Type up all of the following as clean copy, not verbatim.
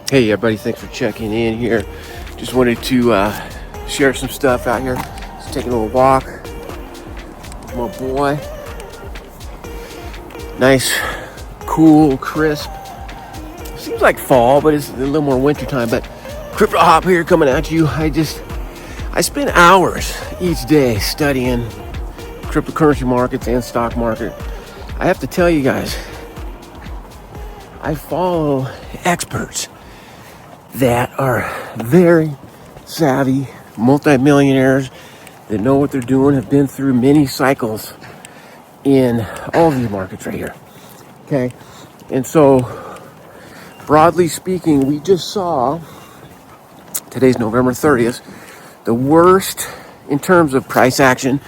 Hey everybody, thanks for checking in here. Just wanted to share some stuff out here. Just taking a little walk with my boy. Nice, cool, crisp. Seems like fall, but it's a little more winter time. But Crypto Hop here coming at you. I spend hours each day studying cryptocurrency markets and stock market. I have to tell you guys, I follow experts that are very savvy multimillionaires that know what they're doing, have been through many cycles in all these markets right here. Okay, and so broadly speaking, we just saw, today's November 30th, the worst in terms of price action,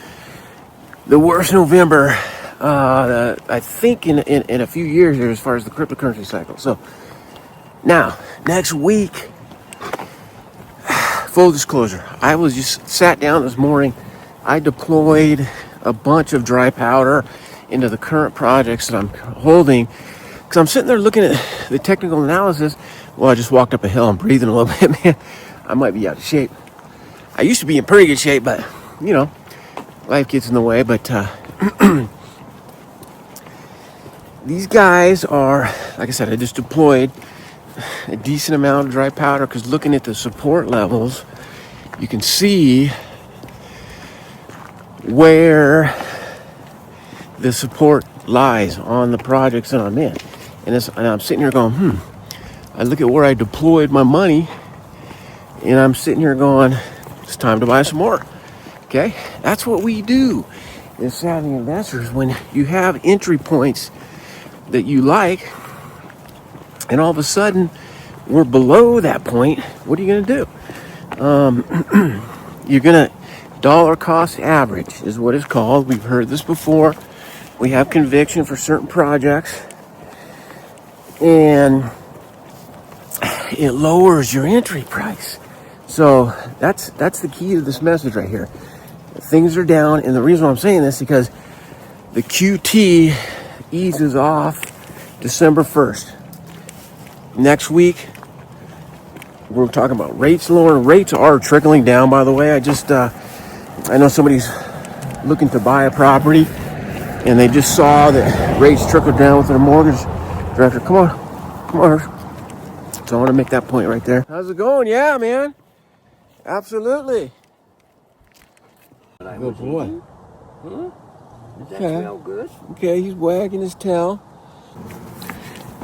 the worst November I think in a few years here as far as the cryptocurrency cycle. So now, next week, full disclosure, I was just sat down this morning. I deployed a bunch of dry powder into the current projects that I'm holding because I'm sitting there looking at the technical analysis. Well, I just walked up a hill. I'm breathing a little bit, man. I might be out of shape. I used to be in pretty good shape, but, you know, life gets in the way. But these guys are, like I said, I just deployed a decent amount of dry powder because looking at the support levels, you can see where the support lies on the projects that I'm in. And I'm sitting here going, I look at where I deployed my money and I'm sitting here going, it's time to buy some more. Okay? That's what we do as savvy investors. When you have entry points that you like, and all of a sudden we're below that point, what are you going to do? You're going to dollar cost average is what it's called. We've heard this before. We have conviction for certain projects, and it lowers your entry price. So that's the key to this message right here. Things are down, and the reason why I'm saying this is because the QT eases off December 1st. Next week, we're talking about rates lowering. Rates are trickling down, by the way. I know somebody's looking to buy a property, and they just saw that rates trickled down with their mortgage director. Come on. So I want to make that point right there. How's it going? Yeah, man. Absolutely. Good boy. Huh? Does that smell good? Okay, he's wagging his tail.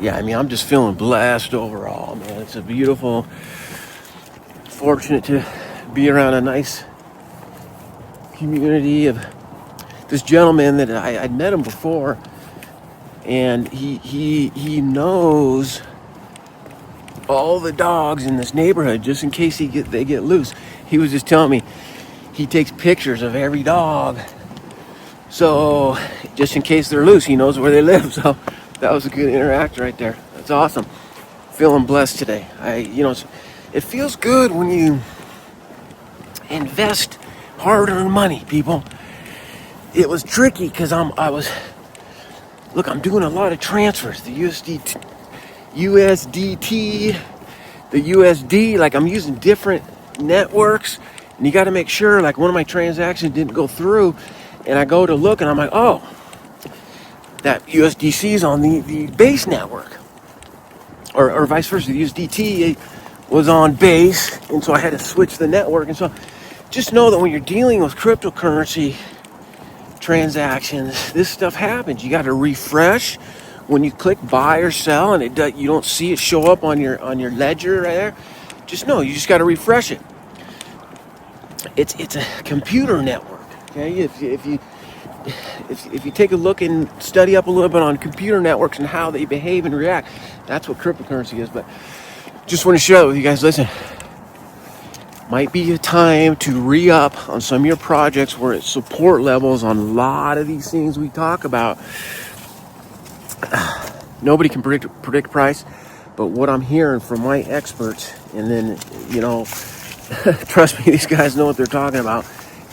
Yeah, I mean, I'm just feeling blessed overall, man. It's a beautiful, fortunate to be around a nice community of this gentleman that I'd met him before, and he knows all the dogs in this neighborhood just in case they get loose. He was just telling me he takes pictures of every dog, so just in case they're loose, he knows where they live. So that was a good interaction right there. That's awesome. Feeling blessed today. It feels good when you invest hard-earned money, people. It was tricky because I'm doing a lot of transfers. The USDT, the USD, like I'm using different networks, and you got to make sure, like one of my transactions didn't go through, and I go to look and I'm like, oh, that USDC is on the base network, or vice versa. The USDT was on base, and so I had to switch the network. And so just know that when you're dealing with cryptocurrency transactions, this stuff happens. You got to refresh when you click buy or sell, and you don't see it show up on your ledger right there. Just know you just got to refresh it. It's a computer network. Okay, if you take a look and study up a little bit on computer networks and how they behave and react, that's what cryptocurrency is. But just want to share that with you guys. Listen, might be a time to re-up on some of your projects where it's support levels on a lot of these things we talk about. Nobody can predict price, but what I'm hearing from my experts, and then, trust me, these guys know what they're talking about.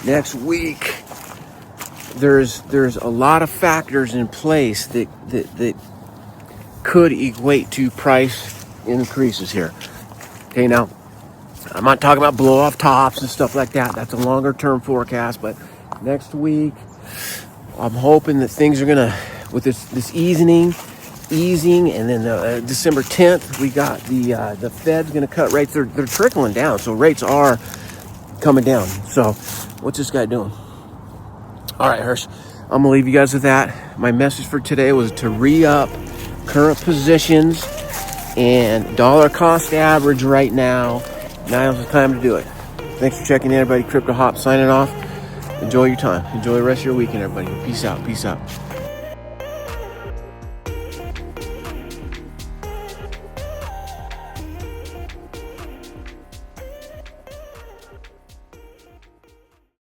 Next week, there's a lot of factors in place that could equate to price increases here. Okay, now I'm not talking about blow off tops and stuff like that. That's a longer term forecast, but next week I'm hoping that things are gonna, with this easing, and then December 10th we got the Fed's gonna cut rates. They're trickling down, so rates are coming down. So what's this guy doing? All right, Hirsch, I'm gonna leave you guys with that. My message for today was to re-up current positions, and dollar cost average right now. Now's the time to do it. Thanks for checking in, everybody. Crypto Hop signing off. Enjoy your time. Enjoy the rest of your weekend, everybody. Peace out. Peace out.